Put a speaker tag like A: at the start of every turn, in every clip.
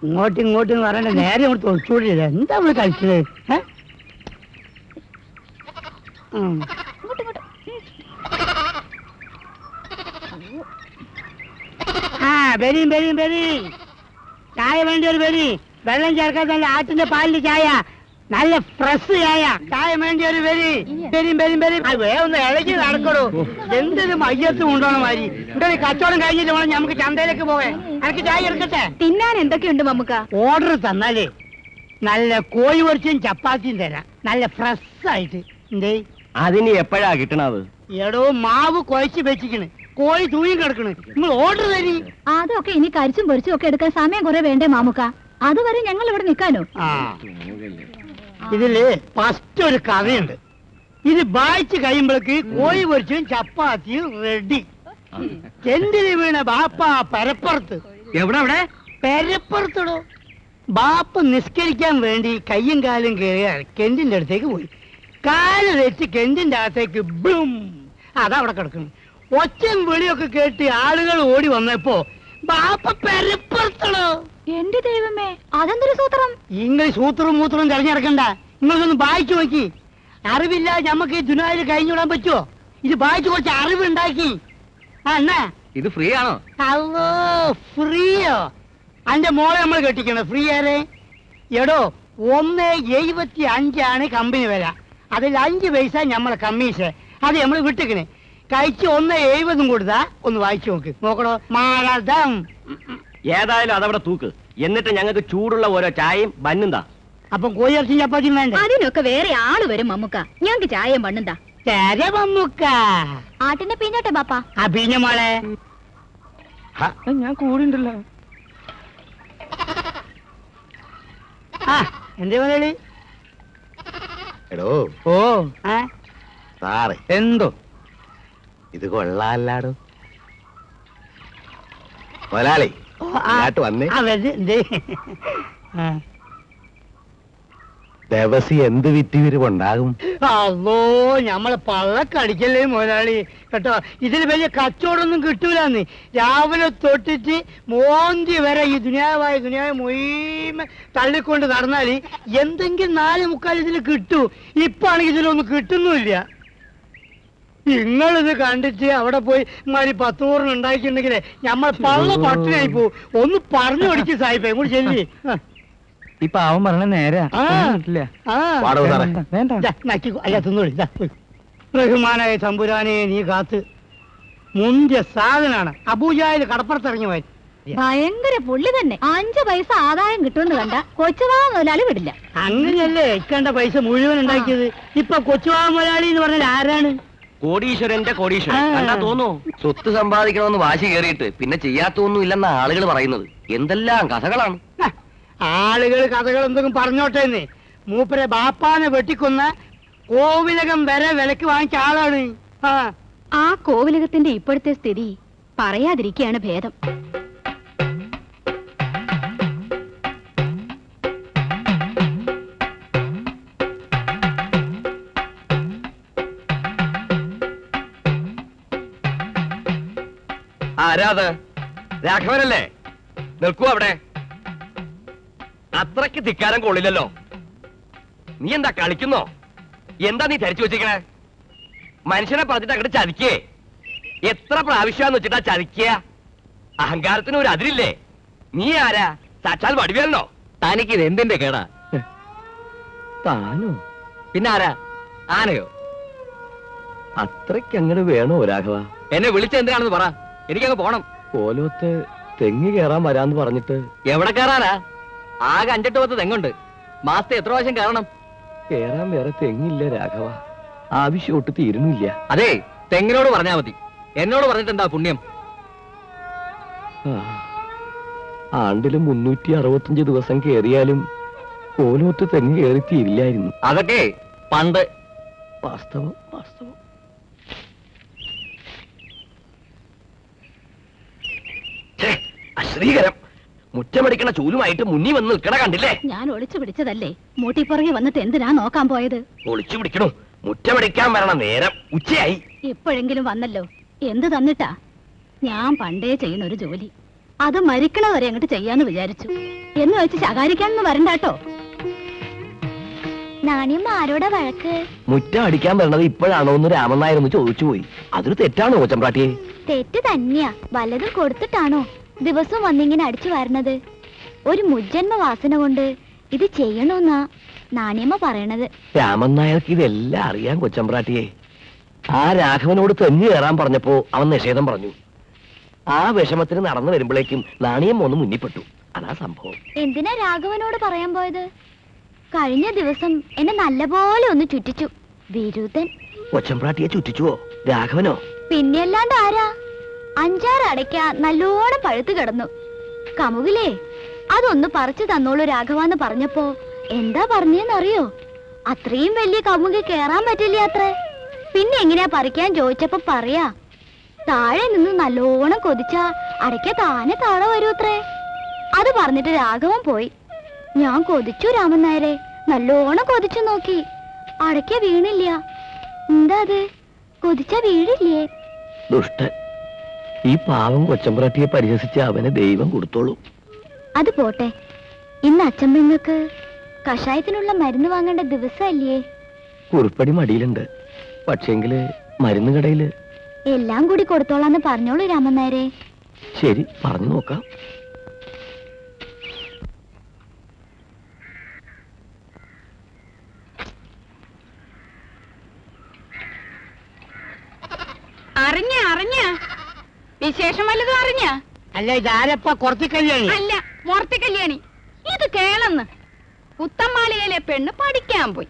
A: ഇങ്ങോട്ടും ഇങ്ങോട്ടും പറയണ്ട, നേരെ ഇങ്ങോട്ട് ഒളിച്ചോടില്ല. എന്താ നമ്മള് കഴിച്ചത്? ആ വരും വരും വരും. ചായ വേണ്ടി ഒരു വരി. വെള്ളം ചേർക്കാത്ത നല്ല ആട്ടിന്റെ പാലിന്റെ ചായ, നല്ല ഫ്രഷ് ചായ. ചായ വേണ്ടി ഒരു വരി. വരും വരും വരും. വേഗം ഇളകി നടക്കണോ. എന്തൊരു മയ്യത്ത് കൊണ്ടോണം മാതിരി. ഇവിടെ കച്ചവടം കഴിഞ്ഞിട്ട് വേണം നമുക്ക് ചന്തയിലേക്ക് പോകാൻ. എനിക്ക് ചായ എടുക്കട്ടെ?
B: തിന്നാൻ എന്തൊക്കെയുണ്ട് മമ്മുക്ക?
A: ഓർഡർ തന്നാലേ നല്ല കോഴി പൊരിച്ചും ചപ്പാത്തിയും തരാം, നല്ല ഫ്രഷ് ആയിട്ട്. എന്തേ
C: അതിന് എപ്പോഴാ കിട്ടണത്?
A: എടോ മാവ് കുഴച്ച് വെച്ചിക്കണ്, കോഴി തൂങ്ങി കിടക്കണ്. നിങ്ങൾ ഓർഡർ തരി.
B: അതൊക്കെ ഇനി കരിച്ചും പൊരിച്ചും ഒക്കെ എടുക്കാൻ സമയം കുറെ വേണ്ടേ മാമുക്ക? അതുവരെ ഞങ്ങൾ ഇവിടെ നിൽക്കാനോ?
A: ഇതില് ഫസ്റ്റ് ഒരു കഥയുണ്ട്. ഇത് വായിച്ച് കഴിയുമ്പോഴേക്ക് കോഴി പൊരിച്ചും ചപ്പാത്തിയും റെഡി. ചെന്തിന് വീണ ബാപ്പ പരപ്പുറത്ത്.
C: എവിടെ എവിടെ?
A: പരപ്പുറത്തിടോ. ബാപ്പ നിസ്കരിക്കാൻ വേണ്ടി കയ്യും കാലും കയറിയാൽ കെന്റിന്റെ അടുത്തേക്ക് പോയി. കാല് വെച്ച് കെന്റിന്റെ അകത്തേക്ക് ബ്ലും. അതവിടെ കിടക്കുന്നു. ഒച്ചയും വിളിയൊക്കെ കേട്ട് ആളുകൾ ഓടി വന്നപ്പോ ബാപ്പ പരപ്പുറത്തിടോ.
B: എന്റെ ദൈവമേ, അതെന്തൊരു സൂത്രം!
A: നിങ്ങൾ സൂത്രവും മൂത്രവും തെരഞ്ഞെടുക്കണ്ട. നിങ്ങൾക്കൊന്ന് വായിച്ചു നോക്കി. അറിവില്ല ഞമ്മക്ക് ഈ ദുനിയാവിൽ കഴിഞ്ഞുവിടാൻ പറ്റുമോ? ഇത് വായിച്ചു കുറച്ച് അറിവുണ്ടാക്കി. എന്നാ
C: ഇത് ഫ്രീ ആണോ?
A: അല്ലോ ഫ്രീയോ? അന്റെ മോളെ നമ്മൾ കെട്ടിക്കണോ? ഫ്രീ ആരെ? എടോ 1.75 കമ്പനി വില. അതിൽ 5 പൈസ നമ്മളെ കമ്മീഷൻ. അത് നമ്മൾ വിട്ടിക്കണേ. കഴിച്ച് 1.70 കൊടുത്താ ഒന്ന് വായിച്ചു നോക്ക്. നോക്കണോ? മാളദം.
C: ഏതായാലും അതവിടെ തൂക്ക്. എന്നിട്ട് ഞങ്ങൾക്ക് ചൂടുള്ള ഓരോ ചായയും ബന്നുന്താ.
A: അപ്പം കോഴിയിറച്ചി ചപ്പാത്തിയും വേണ്ടേ?
B: അതിനൊക്കെ വേറെ ആള് വരും മമ്മുക്ക. ഞങ്ങക്ക് ചായയും പണ്ണുന്താ.
A: മമ്മുക്ക
B: ആട്ടിന്റെ പീഞ്ഞോട്ടെ ബാപ്പ.
A: ആ പീഞ്ഞ മോളെ.
C: ഞാൻ കൂടിണ്ടല്ലോ.
A: ആ എന്തേ മുതലാളി?
D: എടോ
A: ഓ
D: സാറേ,
A: എന്തോ
D: ഇത് കൊള്ളാല്ലാടോ മുതലാളി. വന്നേ. ദിവസം എന്ത് വിറ്റുവിരിവുണ്ടാകും?
A: അല്ലോ ഞമ്മളെ പള്ളക്കടിക്കല്ലേ മുതലാളി കേട്ടോ. ഇതിൽ വലിയ കച്ചവടമൊന്നും കിട്ടൂലെന്ന്. രാവിലെ തൊട്ടിട്ട് മോന്തി വരെ ഈ ദുനിയാവ് മുഴുവൻ തള്ളിക്കൊണ്ട് നടന്നാൽ എന്തെങ്കിലും 4.25 ഇതിൽ കിട്ടൂ. ഇപ്പാണെങ്കിൽ ഇതിലൊന്നും കിട്ടുന്നുമില്ല. നിങ്ങളിത് കണ്ടിട്ട് അവിടെ പോയി മാതിരി 10 ഉണ്ടാക്കിയിട്ടുണ്ടെങ്കിലേ ഞമ്മൾ പള്ള പട്ടിനായി പോവും. ഒന്ന് പറഞ്ഞു കൊടുക്കും സാഹിബേ. കൂടി ചെല്ലി.
C: ഇപ്പൊ അവൻ പറഞ്ഞ നേരെ
A: റഹ്മാനായ തമ്പുരാനെ നീ കാത്ത്. മുന്തിയ സാധനാണ്. അബൂജായിൽ കടപ്പുറത്തിറങ്ങി പോയി.
B: ഭയങ്കര പുള്ളി തന്നെ. 5 പൈസ ആദായം കിട്ടുമെന്ന് കണ്ട കൊച്ചുവാ മുതലാളി വിടില്ല.
A: അങ്ങനെയല്ലേ ഇക്കണ്ട പൈസ മുഴുവൻ ഉണ്ടാക്കിയത്. ഇപ്പൊ കൊച്ചുവാ മുതലാളി എന്ന് പറഞ്ഞാൽ ആരാണ്?
C: കോടീശ്വരന്റെ കോടീശ്വരൻ കണ്ടാ തോന്നൂ. സ്വത്ത് സമ്പാദിക്കണമെന്ന് വാശി കയറിയിട്ട് പിന്നെ ചെയ്യാത്തൊന്നും ഇല്ലെന്ന ആളുകൾ പറയുന്നത്. എന്തെല്ലാം കഥകളാണ്.
A: ആളുകൾ കഥകൾ എന്തെങ്കിലും പറഞ്ഞോട്ടെന്ന്. മൂപ്പരെ ബാപ്പാനെ വെട്ടിക്കൊന്ന കോവിലകം വരെ വിലക്ക് വാങ്ങിച്ച ആളാണ്.
B: ആ കോവിലകത്തിന്റെ ഇപ്പോഴത്തെ സ്ഥിതി പറയാതിരിക്കുകയാണ് ഭേദം.
C: ആരാത്? രാഘവനല്ലേ? നിൽക്കൂ അവിടെ. അത്രയ്ക്ക് ധിക്കാരം കൊള്ളില്ലല്ലോ. നീ എന്താ കളിക്കുന്നോ? എന്താ നീ ധരിച്ചു വെച്ചിരിക്കണേ? മനുഷ്യനെ പറഞ്ഞിട്ട് അങ്ങോട്ട് ചതിക്കേ. എത്ര പ്രാവശ്യമാന്ന് വെച്ചിട്ടാ ചതിക്കുക? അഹങ്കാരത്തിന് ഒരു അതിരില്ലേ? നീ ആരാ? സാക്ഷാൽ വടിവേലനോ? തനിക്കിത് എന്തിന്റെ കേടാ? താനോ? പിന്നെ ആരാ? ആനയോ? അത്രയ്ക്ക് അങ്ങോട്ട് വേണോ രാഘവ? എന്നെ വിളിച്ചെന്തിനാണെന്ന് പറ. എനിക്കങ്ങ് പോണം. കോലോത്ത് തെങ്ങ് കയറാൻ വരാന്ന് പറഞ്ഞിട്ട്. എവിടെ കയറാനാ? ആകെ 5-8 തെങ്ങുണ്ട്. മാസത്തെ എത്ര പ്രാവശ്യം കയറണം? കേറാൻ വേറെ തെങ്ങില്ല രാഘവ. ആവശ്യമൊട്ട് തീരുന്നില്ല. അതെ, തെങ്ങിനോട് പറഞ്ഞാ മതി. എന്നോട് പറഞ്ഞിട്ട് എന്താ പുണ്യം? ആണ്ടിലും 365 ദിവസം കയറിയാലും കോലോത്ത് തെങ്ങ് കയറി തീരില്ലായിരുന്നു. അതൊക്കെ പണ്ട്. വാസ്തവം വാസ്തവം. അശ്രീകരം. മുറ്റമടിക്കണ ചൂലുമായിട്ട് മുന്നിൽ വന്ന് നിൽക്കണ കണ്ടില്ലേ?
B: ഞാൻ ഒളിച്ചു പിടിച്ചതല്ലേ. മൂട്ടിപ്പുറകെ വന്നിട്ട് എന്തിനാ നോക്കാൻ പോയത്?
C: ഒളിച്ചു പിടിക്കണു. മുറ്റമടിക്കാൻ വരണ നേരം ഉച്ചയായി.
B: ഇപ്പോഴെങ്കിലും വന്നല്ലോ. എന്ത് തന്നിട്ടാ? ഞാൻ പണ്ടേ ചെയ്യുന്ന ഒരു ജോലി. അത് മരിക്കണവരെ അങ്ങോട്ട് ചെയ്യാന്ന് വിചാരിച്ചു. എന്ന് വെച്ച് ശകാരിക്കാനൊന്നും വരണ്ടാട്ടോ. നാണിയമ്മ ആരോടാ വഴക്ക്?
C: മുറ്റം അടിക്കാൻ വരണത് ഇപ്പോഴാണോ എന്ന് രാമൻ നായർ ഒന്ന് ചോദിച്ചു പോയി. അതൊരു തെറ്റാണോ കൊച്ചമ്പ്രാട്ടിയെ?
B: തെറ്റ് തന്നെയാ. വല്ലതും കൊടുത്തിട്ടാണോ ദിവസവും വന്നിങ്ങനെ അടിച്ചു വരണത്? ഒരു മുജ്ജന്മ വാസന കൊണ്ട് ഇത് ചെയ്യണമെന്നാ നാണിയമ്മ പറയണത്.
C: രാമൻ നായർക്ക് ഇതെല്ലാം അറിയാൻ കൊച്ചമ്പ്രാട്ടിയെ. ആ രാഘവനോട് തെഞ്ഞു കയറാൻ പറഞ്ഞപ്പോ അവൻ നിഷേധം പറഞ്ഞു. ആ വിഷമത്തിന് നടന്നു വരുമ്പോഴേക്കും നാണിയമ്മ ഒന്ന് മുന്നിപ്പെട്ടു. അതാ സംഭവം.
B: എന്തിനാ രാഘവനോട് പറയാൻ പോയത്? കഴിഞ്ഞ ദിവസം എന്നെ നല്ലപോലെ ഒന്ന് ചുറ്റിച്ചു വിരുദ്ധൻ.
C: കൊച്ചമ്പ്രാട്ടിയെ ചുറ്റിച്ചുവോ രാഘവനോ?
B: പിന്നെ അല്ലാണ്ട് ആരാ? 5-6 അടയ്ക്ക നല്ലോണം പഴുത്തു കിടന്നു. കമുകിലേ അതൊന്ന് പറിച്ചു തന്നോളൂ രാഘവാന്ന് പറഞ്ഞപ്പോ എന്താ പറഞ്ഞെന്നറിയോ? അത്രയും വലിയ കമുകി കേറാൻ പറ്റില്ല അത്രേ. പിന്നെ എങ്ങനെയാ പറിക്കാൻ ചോദിച്ചപ്പോ പറയാ, താഴെ നിന്ന് നല്ലോണം കൊതിച്ചാ അടയ്ക്ക താനെ താഴെ വരൂത്രേ. അത് പറഞ്ഞിട്ട് രാഘവൻ പോയി. ഞാൻ കൊതിച്ചു രാമൻ നായരെ, നല്ലോണം കൊതിച്ചു നോക്കി. അടയ്ക്ക വീണില്ല. എന്താ അത്? കൊതിച്ച വീഴില്ലേ?
C: ദുഷ്ടൻ. ഈ പാവം കൊച്ചമ്പ്രാട്ടിയെ പരിഹസിച്ച് അവനെ ദൈവം കൊടുത്തോളൂ.
B: അത് പോട്ടെ, ഇന്ന് അച്ചമ്പങ്ങൾക്ക് കഷായത്തിനുള്ള മരുന്ന് വാങ്ങേണ്ട ദിവസമല്ലേ?
C: കുറിപ്പടി മടിയിലുണ്ട്. പക്ഷേങ്കില് മരുന്ന് കടയില്
B: എല്ലാം കൂടി കൊടുത്തോളാന്ന് പറഞ്ഞോളൂ രാമൻ നായരെ.
C: ശരി, പറഞ്ഞു നോക്കാം.
E: അറിഞ്ഞ വിശേഷം വല്ലതും അറിഞ്ഞ?
A: അല്ല, ഇതാരപ്പ കുറച്ച് കല്യാണി?
E: അല്ല, മോർത്തി കല്യാണി. ഇത് കേളന്ന് പുത്തമ്മാളികയിലെ പെണ്ണ് പഠിക്കാൻ പോയി.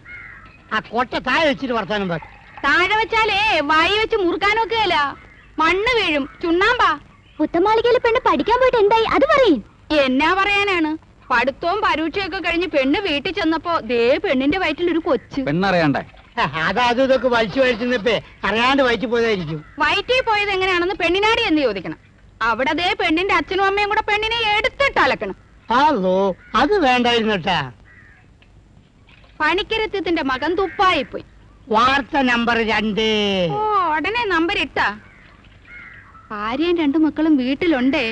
A: ആ കൊട്ട താഴെ വെച്ചിട്ട് വർത്താനം പറ.
E: താഴെ വെച്ചാലേ വായി വെച്ച് മുറുക്കാനൊക്കെയല്ല, മണ്ണ് വീഴും. ചുണ്ണാമ്പാ.
B: പുത്തമാളികയിലെ പെണ്ണ് പഠിക്കാൻ പോയിട്ട് എന്തായി അത് പറയും.
E: എന്നാ പറയാനാണ്? പഠിത്തവും പരീക്ഷയൊക്കെ കഴിഞ്ഞ് പെണ്ണ് വീട്ടിൽ ചെന്നപ്പോ ദേ പെണ്ണിന്റെ വയറ്റിൽ ഒരു കൊച്ച്.
C: പെണ്ണറിയണ്ടേ?
A: അതും ഇതൊക്കെ വലിച്ചു വലിച്ചപ്പേ അറിയാണ്ട് വയറ്റി പോയതായിരിക്കും.
E: വയറ്റിൽ പോയത് എങ്ങനെയാണെന്ന് പെണ്ണിനാടി എന്ന് ചോദിക്കണം. അവിടെ ദേ പെണ്ണിന്റെ അച്ഛനും അമ്മയും കൂടെ പെണ്ണിനെ എടുത്തിട്ട് അലക്കണം.
A: അതോ, അത് വേണ്ടായിരുന്നട്ടാ.
E: പണിക്കരത്തിന്റെ മകൻ തുപ്പായി പോയി.
A: വാർത്ത നമ്പർ 2.
E: ഓ, ഉടനെ നമ്പർ ഇട്ടാ. ഭാര്യയും 2 മക്കളും വീട്ടിലുണ്ടേ.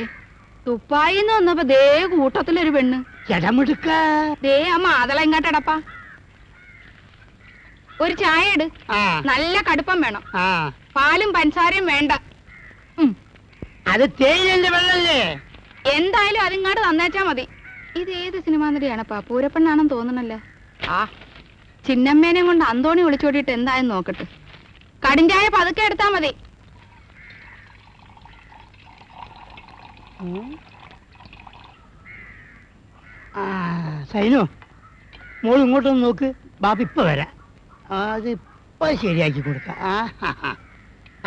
E: തുപ്പായിന്ന് വന്നപ്പോ ദേ കൂട്ടത്തിലൊരു പെണ്ണ്.
A: ജടമെടുക്ക.
E: ദേ ആ മാതള ഇങ്ങോട്ടടപ്പാ. ഒരു ചായ ഇട്. നല്ല കടുപ്പം വേണം. പാലും പഞ്ചസാരയും വേണ്ട.
A: അത് തേയിലന്റെ വെള്ളല്ലേ?
E: എന്തായാലും അതിങ്ങാട് തന്നേച്ചാ മതി. ഇത് ഏത് സിനിമാ നടിയാണപ്പാ? പൂരപ്പെണ്ണാണെന്ന് തോന്നണല്ലേ. ആ ചിന്നമ്മേനെ കൊണ്ട് അന്തോണി വിളിച്ചോടിയിട്ട് എന്തായെന്ന് നോക്കട്ടെ. കടിഞ്ചായ പതുക്കെ എടുത്താ മതി.
A: സൈനു, മോൾ ഇങ്ങോട്ടൊന്ന് നോക്ക്. ബാപ്പ ഇപ്പൊ വരാം. അതിപ്പോ ശരിയാക്കി കൊടുക്കാം.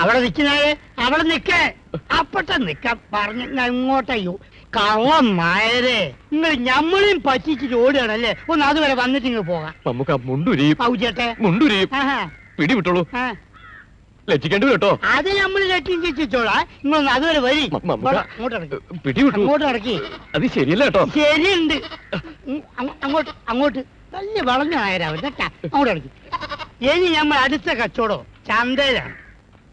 A: അവിടെ നിൽക്കുന്നാല് അവിടെ നിൽക്കേ. അപ്പട്ട നിക്കാൻ പറഞ്ഞ ഇങ്ങോട്ടയ്യോ കള്ളന്മാരെ. നിങ്ങൾ ഞമ്മളെയും പറ്റിച്ചിട്ട് ഓടുകയാണല്ലേ. ഒന്ന് അതുവരെ വന്നിട്ട് ഇങ്ങ് പോകാം.
C: പിടിവിട്ടോളൂ, ലക്ഷിക്കേണ്ടി കേട്ടോ.
A: അത് നമ്മൾ രക്ഷിച്ചോളാം. നിങ്ങളൊന്ന് അതുവരെ വരി. അങ്ങോട്ട് ഇറക്കി.
C: അത് ശരിയല്ല കേട്ടോ.
A: ശരിയുണ്ട്. അങ്ങോട്ട് അങ്ങോട്ട് നല്ല വളഞ്ഞ ആയരാവൻ. അങ്ങോട്ട് ഇറക്കി. ഇനി നമ്മൾ അടുത്ത കച്ചവടം ചന്തയിലാണ്.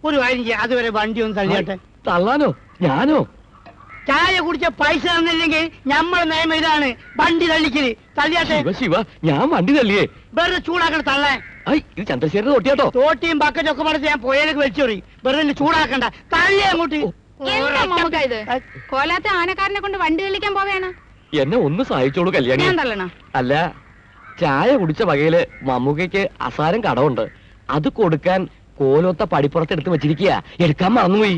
A: ഒരു കാര്യം ചെയ്യാം, അതുവരെ വണ്ടി ഒന്ന് തള്ളിയാട്ടെ.
C: തള്ളാനോ? ഞാനോ?
A: ചായ കുടിച്ച പൈസ തന്നില്ലെങ്കിൽ നമ്മളെ നിയമം ഇതാണ്, വണ്ടി തള്ളിക്കല്. തള്ളിയാട്ടെ.
C: ശിവ, ഞാൻ വണ്ടി തള്ളിയേ.
A: വെറുതെ ചൂടാക്കണ തള്ളാൻ.
C: ഇത് ചന്ദ്രശേഖരൻ തൊട്ടിയാട്ടോ.
A: തോട്ടിയും ബക്കറ്റും ഒക്കെ പറഞ്ഞ് ഞാൻ പുഴയിലേക്ക് വലിച്ചോറി. വെറുതെ ചൂടാക്കണ്ട, തള്ളി അങ്ങോട്ട്.
E: ഇത് കോലാത്തെ ആനക്കാരനെ കൊണ്ട് വണ്ടി തെളിക്കാൻ പോവേണ്.
C: എന്നെ ഒന്ന് സഹായിച്ചോളൂ കല്യാണി.
E: ഞാൻ തള്ളണ?
C: അല്ല, ചായ കുടിച്ച വകയില് മമ്മൂക്കയ്ക്ക് അസാരം കടമുണ്ട്. അത് കൊടുക്കാൻ കോലോത്ത പടിപ്പുറത്ത് എടുത്ത് വെച്ചിരിക്കുക. എടുക്കാൻ മറന്നുപോയി.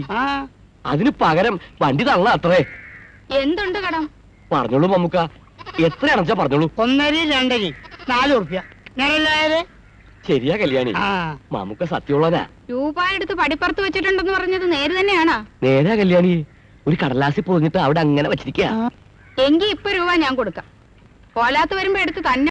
C: അതിന് പകരം വണ്ടി തള്ള അത്രേ.
E: എന്തുണ്ട് കടം?
C: പറഞ്ഞോളൂ മമ്മൂക്ക, എത്രയാണെച്ചാ പറഞ്ഞോളൂ.
A: 1.5, 2, 4 ഉറുപ്പ്യ.
C: ശരിയാ കല്യാണി, മമ്മൂക്ക സത്യമുള്ളനാ.
E: രൂപ എടുത്ത് പടിപ്പുറത്ത് വെച്ചിട്ടുണ്ടെന്ന് പറഞ്ഞത് നേര് തന്നെയാണോ?
C: നേരാ കല്യാണി. ഒരു കടലാസിൽ പൊതിഞ്ഞിട്ട് അവിടെ അങ്ങനെ വെച്ചിരിക്കുക.
E: എങ്കി ഇപ്പൊ രൂപ ഞാൻ കൊടുക്കാം. കോലാത്ത് വരുമ്പോ എടുത്ത് തന്നെ